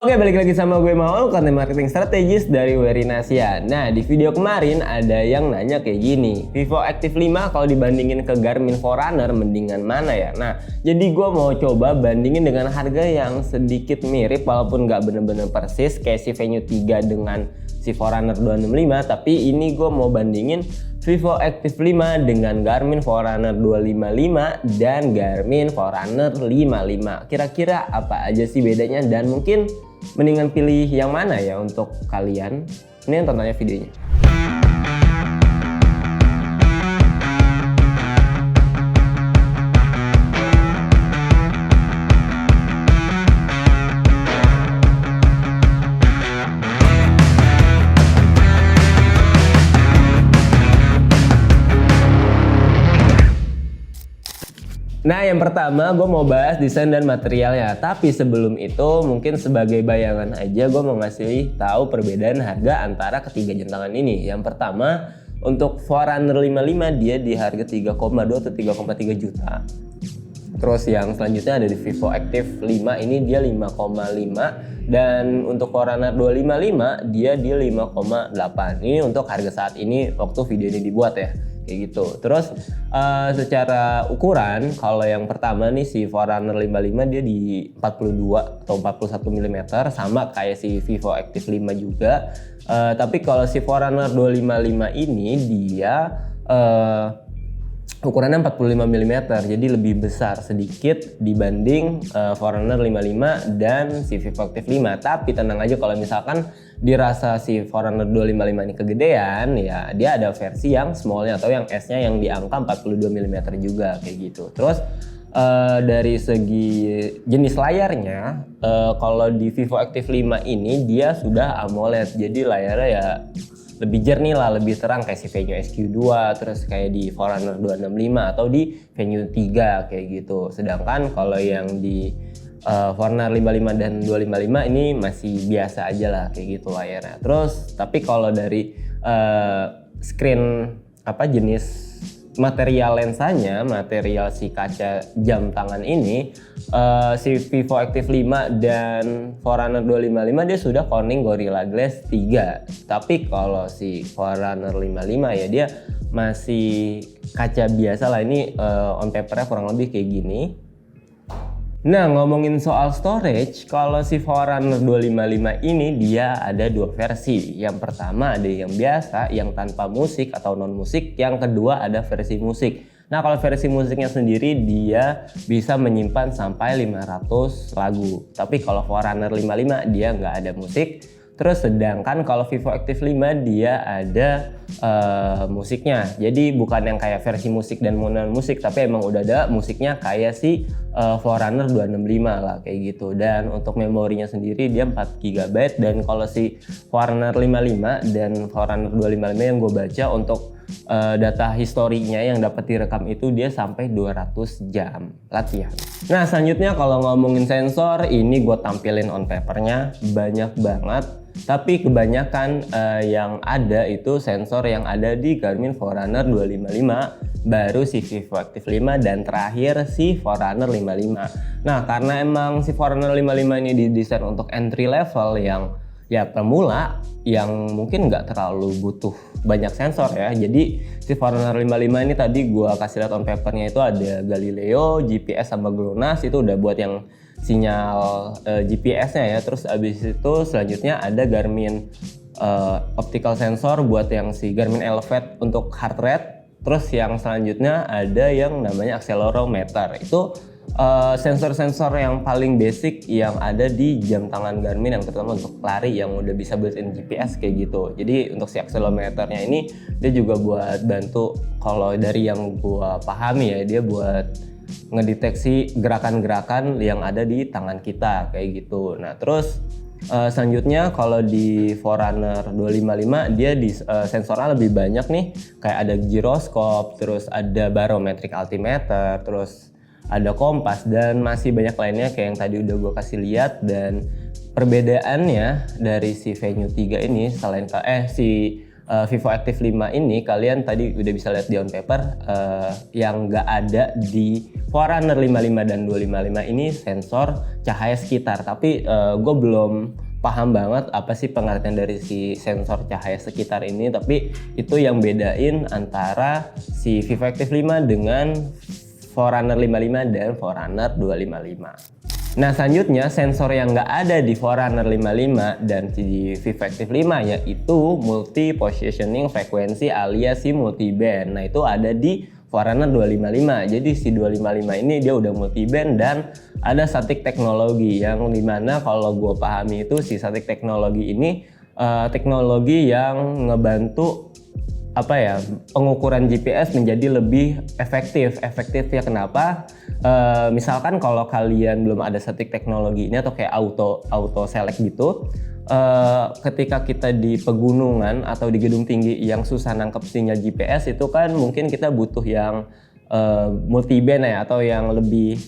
Oke, balik lagi sama gue Maul, konten marketing strategis dari Werinasia. Nah, di video kemarin ada yang nanya kayak gini, Vivo Active 5 kalau dibandingin ke Garmin Forerunner mendingan mana ya? Nah, jadi gue mau coba bandingin dengan harga yang sedikit mirip walaupun nggak bener-bener persis kayak si Venue 3 dengan si Forerunner 265, tapi ini gue mau bandingin Vivo Active 5 dengan Garmin Forerunner 255 dan Garmin Forerunner 55. Kira-kira apa aja sih bedanya dan mungkin mendingan pilih yang mana ya untuk kalian? Ini yang tontonnya videonya. Nah, yang pertama gue mau bahas desain dan materialnya. Tapi sebelum itu mungkin sebagai bayangan aja gue mau ngasih tahu perbedaan harga antara ketiga jam tangan ini. Yang pertama, untuk Forerunner 55 dia di harga 3,2 atau 3,3 juta. Terus yang selanjutnya ada di Vivo Active 5 ini dia 5,5, dan untuk Forerunner 255 dia di 5,8. Ini untuk harga saat ini waktu video ini dibuat ya. Kayak gitu. Terus secara ukuran, kalau yang pertama nih si Forerunner 55 dia di 42 atau 41 mm sama kayak si Vivo Active 5 juga. Tapi kalau si Forerunner 255 ini dia ukurannya 45 mm, jadi lebih besar sedikit dibanding Forerunner 55 dan si Vivo Active 5. Tapi tenang aja, kalau misalkan dirasa si Forerunner 255 ini kegedean, ya dia ada versi yang smallnya atau yang S-nya yang di angka 42 mm juga kayak gitu. Terus dari segi jenis layarnya, kalau di Vivo Active 5 ini dia sudah AMOLED, jadi layarnya ya lebih jernih lah, lebih terang kayak si Venue SQ2, terus kayak di Forerunner 265 atau di Venue 3 kayak gitu. Sedangkan kalau yang di Forerunner 55 dan 255 ini masih biasa aja lah kayak gitu layarnya. Terus tapi kalau dari screen jenis material lensanya, material si kaca jam tangan ini, si Vivo Active 5 dan Forerunner 255 dia sudah Corning Gorilla Glass 3. Tapi kalau si Forerunner 55 ya dia masih kaca biasa lah. Ini on papernya kurang lebih kayak gini. Nah, ngomongin soal storage, kalau si Forerunner 255 ini dia ada dua versi. Yang pertama ada yang biasa, yang tanpa musik atau non musik. Yang kedua ada versi musik. Nah, kalau versi musiknya sendiri dia bisa menyimpan sampai 500 lagu. Tapi kalau Forerunner 55 dia nggak ada musik. Terus sedangkan kalau Vivo Active 5 dia ada musiknya. Jadi bukan yang kayak versi musik dan non musik, tapi emang udah ada musiknya kayak si Forerunner 265 lah kayak gitu. Dan untuk memorinya sendiri dia 4 GB, dan kalau si Forerunner 55 dan Forerunner 255 yang gue baca untuk data historinya yang dapat direkam itu dia sampai 200 jam latihan. Nah, selanjutnya kalau ngomongin sensor, ini gue tampilin on papernya banyak banget. Tapi kebanyakan yang ada itu sensor yang ada di Garmin Forerunner 255, baru si Vivo Active 5, dan terakhir si Forerunner 55. Nah, karena emang si Forerunner 55 ini didesain untuk entry level yang ya pemula, yang mungkin nggak terlalu butuh banyak sensor ya. Jadi si Forerunner 55 ini tadi gua kasih lihat on papernya itu ada Galileo, GPS sama GLONASS, itu udah buat yang sinyal GPS-nya ya. Terus abis itu selanjutnya ada Garmin optical sensor buat yang si Garmin Elevate untuk heart rate. Terus yang selanjutnya ada yang namanya accelerometer. Itu sensor-sensor yang paling basic yang ada di jam tangan Garmin, yang terutama untuk lari yang udah bisa built-in GPS kayak gitu. Jadi untuk si accelerometernya ini dia juga buat bantu, kalau dari yang gua pahami ya, dia buat ngedeteksi gerakan-gerakan yang ada di tangan kita kayak gitu. Nah, terus selanjutnya kalau di Forerunner 255 dia di sensornya lebih banyak nih, kayak ada giroskop, terus ada barometric altimeter, terus ada kompas, dan masih banyak lainnya kayak yang tadi udah gue kasih lihat. Dan perbedaannya dari si Venue 3 ini, selain si Vivo Active 5 ini kalian tadi udah bisa lihat di on paper, yang nggak ada di Forerunner 55 dan 255 ini sensor cahaya sekitar. Tapi gue belum paham banget apa sih pengertian dari si sensor cahaya sekitar ini, tapi itu yang bedain antara si Vivo Active 5 dengan Forerunner 55 dan Forerunner 255. Nah selanjutnya sensor yang nggak ada di Forerunner 55 dan di Vivo Active 5 yaitu multi positioning frekuensi alias si multi band. Nah itu ada di Forerunner 255. Jadi si 255 ini dia udah multi band dan ada static teknologi yang dimana kalau gue pahami itu si static teknologi ini teknologi yang ngebantu pengukuran GPS menjadi lebih efektif ya. Kenapa? Misalkan kalau kalian belum ada static teknologi ini atau kayak auto select gitu, ketika kita di pegunungan atau di gedung tinggi yang susah nangkep sinyal GPS itu kan mungkin kita butuh yang multi band ya, atau yang lebih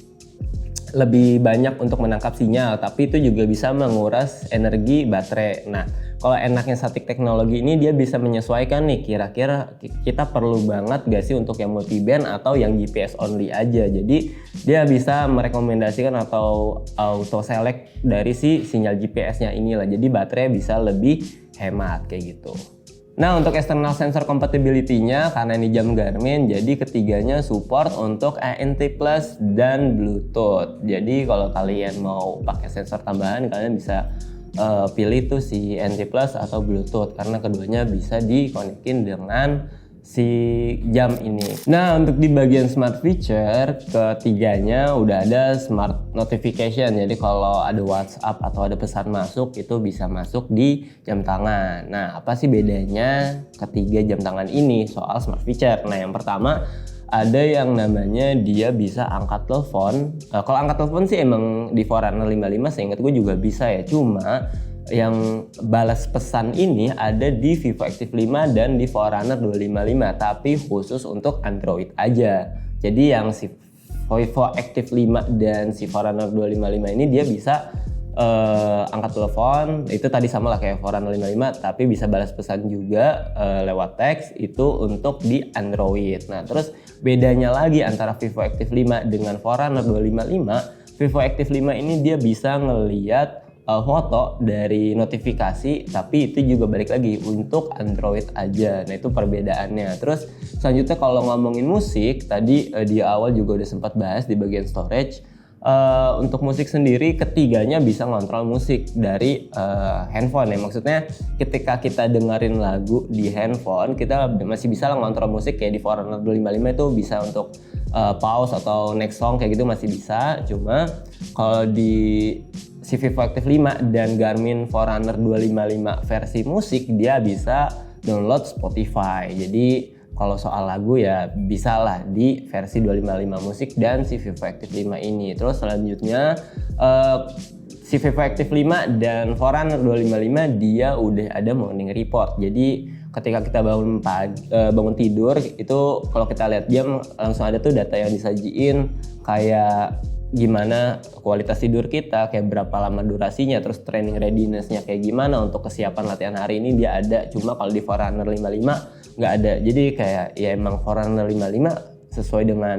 banyak untuk menangkap sinyal, tapi itu juga bisa menguras energi baterai. Nah, kalau enaknya static teknologi ini dia bisa menyesuaikan nih, kira-kira kita perlu banget gak sih untuk yang multiband atau yang GPS only aja. Jadi dia bisa merekomendasikan atau auto select dari si sinyal GPS-nya inilah. Jadi baterai bisa lebih hemat kayak gitu. Nah untuk external sensor compatibility-nya, karena ini jam Garmin, jadi ketiganya support untuk ANC Plus dan Bluetooth. Jadi kalau kalian mau pakai sensor tambahan, kalian bisa pilih tuh si ANC Plus atau Bluetooth, karena keduanya bisa dikonekin dengan si jam ini. Nah untuk di bagian smart feature, ketiganya udah ada smart notification. Jadi kalau ada WhatsApp atau ada pesan masuk itu bisa masuk di jam tangan. Nah apa sih bedanya ketiga jam tangan ini soal smart feature? Nah yang pertama ada yang namanya dia bisa angkat telepon. Kalau angkat telepon sih emang di Forerunner 55 seingat gue juga bisa ya. Cuma yang balas pesan ini ada di Vivo Active 5 dan di Forerunner 255, tapi khusus untuk Android aja. Jadi yang si Vivo Active 5 dan si Forerunner 255 ini dia bisa angkat telepon, itu tadi sama lah kayak Forerunner 55, tapi bisa balas pesan juga lewat teks, itu untuk di Android. Nah terus bedanya lagi antara Vivo Active 5 dengan Forerunner 255, Vivo Active 5 ini dia bisa ngeliat foto dari notifikasi, tapi itu juga balik lagi untuk Android aja. Nah itu perbedaannya. Terus selanjutnya kalau ngomongin musik, tadi di awal juga udah sempat bahas di bagian storage. Untuk musik sendiri ketiganya bisa ngontrol musik dari handphone ya. Maksudnya ketika kita dengerin lagu di handphone, kita masih bisa ngontrol musik kayak di Forerunner 255 itu bisa untuk pause atau next song kayak gitu masih bisa. Cuma kalau di si Vivo Active 5 dan Garmin Forerunner 255 versi musik dia bisa download Spotify. Jadi kalau soal lagu ya bisa lah di versi 255 musik dan si Vivo Active 5 ini. Terus selanjutnya si Vivo Active 5 dan Forerunner 255 dia udah ada morning report. Jadi ketika kita bangun tidur itu kalau kita lihat jam langsung ada tuh data yang disajiin kayak gimana kualitas tidur kita, kayak berapa lama durasinya, terus training readiness-nya kayak gimana untuk kesiapan latihan hari ini dia ada. Cuma kalau di Forerunner 55 nggak ada. Jadi kayak ya emang Forerunner 55 sesuai dengan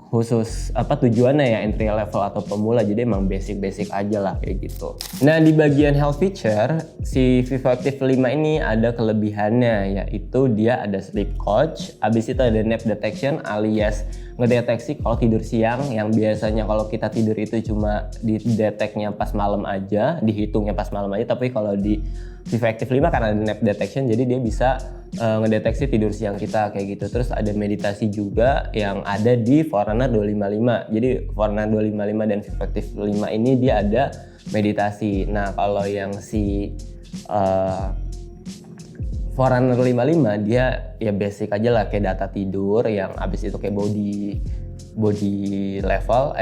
khusus tujuannya ya entry level atau pemula, jadi emang basic aja lah kayak gitu. Nah di bagian health feature si Vivo Active 5 ini ada kelebihannya, yaitu dia ada sleep coach, abis itu ada nap detection alias ngedeteksi kalau tidur siang, yang biasanya kalau kita tidur itu cuma dideteknya pas malam aja, dihitungnya pas malam aja, tapi kalau di Vivo Active 5 karena ada nap detection jadi dia bisa ngedeteksi tidur siang kita kayak gitu. Terus ada meditasi juga yang ada di Forerunner 255. Jadi Forerunner 255 dan Vivo Active 5 ini dia ada meditasi. Nah kalau yang si Forerunner 55 dia ya basic aja lah kayak data tidur, yang abis itu kayak body level,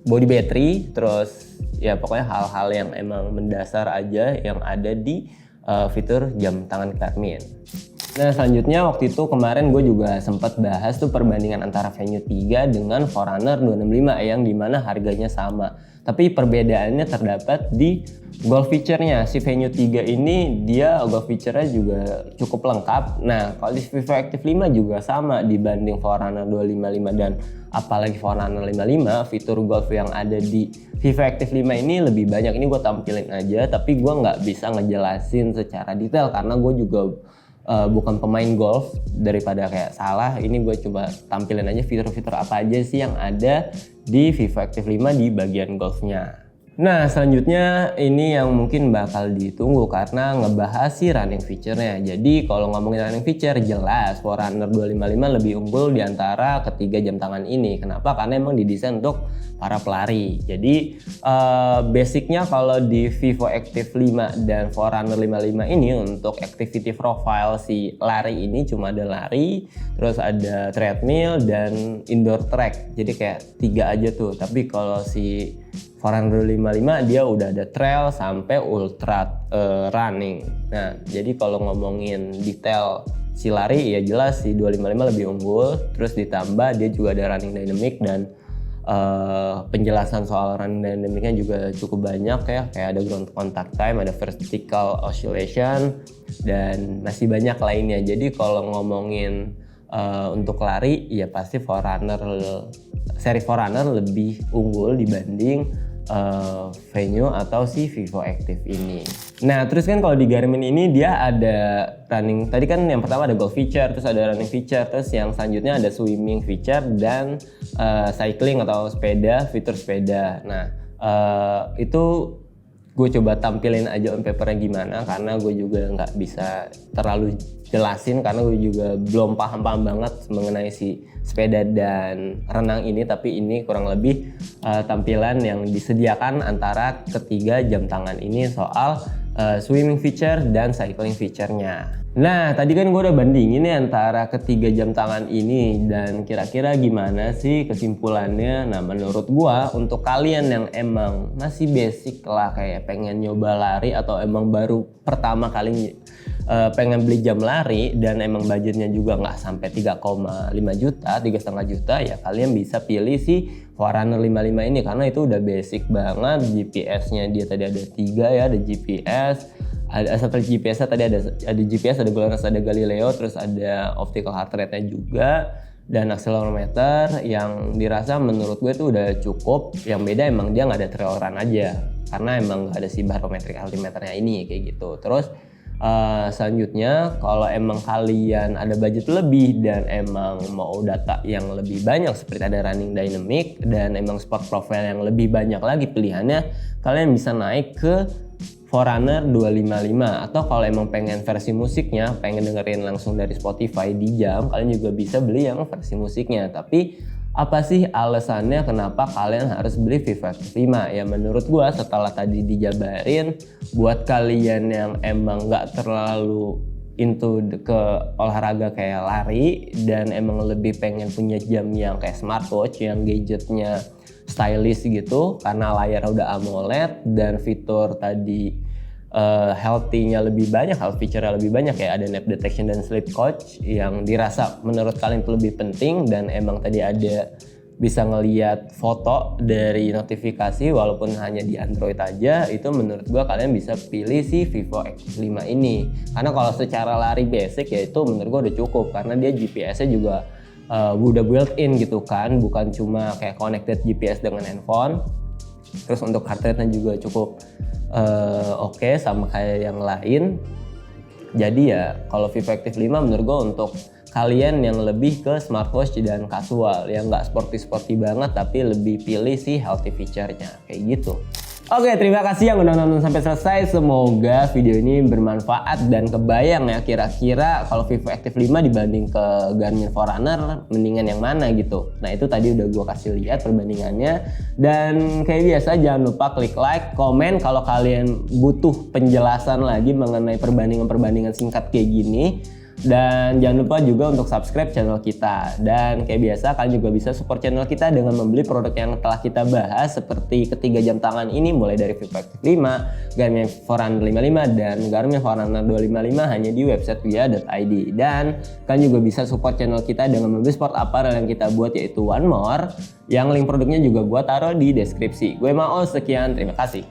body battery, terus ya pokoknya hal-hal yang emang mendasar aja yang ada di fitur jam tangan Garmin. Nah selanjutnya waktu itu kemarin gue juga sempat bahas tuh perbandingan antara Venue 3 dengan Forerunner 265 yang dimana harganya sama. Tapi perbedaannya terdapat di Golf feature-nya. Si Venue 3 ini dia Golf feature-nya juga cukup lengkap. Nah kalau di Vivo Active 5 juga sama dibanding Forerunner 255 dan apalagi Forerunner 55, fitur Golf yang ada di Vivo Active 5 ini lebih banyak. Ini gue tampilin aja tapi gue nggak bisa ngejelasin secara detail karena gue juga bukan pemain golf. Daripada kayak salah, ini gue coba tampilin aja fitur-fitur apa aja sih yang ada di Vivo Active 5 di bagian golfnya. Nah selanjutnya ini yang mungkin bakal ditunggu karena ngebahas si running feature-nya. Jadi kalau ngomongin running feature jelas Forerunner 255 lebih unggul di antara ketiga jam tangan ini. Kenapa? Karena emang didesain untuk para pelari. Jadi basicnya kalau di Vivo Active 5 dan Forerunner 55 ini untuk activity profile si lari ini cuma ada lari, terus ada treadmill dan indoor track. Jadi kayak 3 aja tuh. Tapi kalau si Forerunner 255 dia udah ada trail sampai ultra running. Nah, jadi kalau ngomongin detail si lari ya jelas si 255 lebih unggul. Terus ditambah dia juga ada running dynamic dan penjelasan soal running dynamicnya juga cukup banyak ya. Kayak ada ground contact time, ada vertical oscillation dan masih banyak lainnya. Jadi kalau ngomongin untuk lari ya pasti seri Forerunner lebih unggul dibanding Venue atau si Vivo Active ini. Nah terus kan kalau di Garmin ini dia ada running, tadi kan yang pertama ada golf feature, terus ada running feature, terus yang selanjutnya ada swimming feature dan cycling atau sepeda, fitur sepeda. Nah itu gue coba tampilin aja on papernya gimana karena gue juga nggak bisa terlalu jelasin karena gue juga belum paham banget mengenai si sepeda dan renang ini. Tapi ini kurang lebih tampilan yang disediakan antara ketiga jam tangan ini soal swimming feature dan cycling feature-nya. Nah tadi kan gue udah bandingin nih antara ketiga jam tangan ini dan kira-kira gimana sih kesimpulannya. Nah menurut gue untuk kalian yang emang masih basic lah kayak pengen nyoba lari atau emang baru pertama kali pengen beli jam lari dan emang budgetnya juga nggak sampai 3,5 juta, 3,5 juta ya kalian bisa pilih si Forerunner 55 ini karena itu udah basic banget. GPS-nya dia tadi ada 3 ya, ada GPS, ada satelit GPS-nya tadi ada GPS, ada GLONASS, ada Galileo, terus ada optical heart rate-nya juga dan accelerometer yang dirasa menurut gue tuh udah cukup. Yang beda emang dia nggak ada trail run aja karena emang nggak ada si barometric altimeternya ini kayak gitu. Terus selanjutnya kalau emang kalian ada budget lebih dan emang mau data yang lebih banyak seperti ada running dynamic dan emang sport profile yang lebih banyak lagi pilihannya, kalian bisa naik ke Forerunner 255. Atau kalau emang pengen versi musiknya, pengen dengerin langsung dari Spotify di jam, kalian juga bisa beli yang versi musiknya. Tapi apa sih alasannya kenapa kalian harus beli Vivo Active 5? Ya menurut gua setelah tadi dijabarin, buat kalian yang emang gak terlalu into ke olahraga kayak lari dan emang lebih pengen punya jam yang kayak smartwatch yang gadgetnya stylish gitu karena layar udah AMOLED dan fitur tadi healthy-nya lebih banyak, health feature-nya lebih banyak ya, ada nap detection dan sleep coach yang dirasa menurut kalian itu lebih penting dan emang tadi ada bisa ngelihat foto dari notifikasi walaupun hanya di Android aja, itu menurut gua kalian bisa pilih si Vivo Active 5 ini. Karena kalau secara lari basic ya itu menurut gua udah cukup karena dia GPS-nya juga udah built-in gitu kan, bukan cuma kayak connected GPS dengan handphone. Terus untuk heart rate-nya juga cukup oke sama kayak yang lain. Jadi ya kalau Vivo Active 5 menurut gue untuk kalian yang lebih ke smartwatch dan casual yang nggak sporty banget tapi lebih pilih si healthy feature-nya kayak gitu. Oke, terima kasih yang udah nonton sampai selesai. Semoga video ini bermanfaat dan kebayang ya kira-kira kalau Vivo Active 5 dibanding ke Garmin Forerunner mendingan yang mana gitu. Nah itu tadi udah gue kasih lihat perbandingannya. Dan kayak biasa jangan lupa klik like, komen kalau kalian butuh penjelasan lagi mengenai perbandingan-perbandingan singkat kayak gini. Dan jangan lupa juga untuk subscribe channel kita. Dan kayak biasa kalian juga bisa support channel kita dengan membeli produk yang telah kita bahas seperti ketiga jam tangan ini, mulai dari Vivactive 5, Garmin Forerunner 55 dan Garmin Forerunner 255 hanya di website via.id. Dan kalian juga bisa support channel kita dengan membeli sport apparel yang kita buat, yaitu One More, yang link produknya juga gua taruh di deskripsi. Gue Maol, sekian, terima kasih.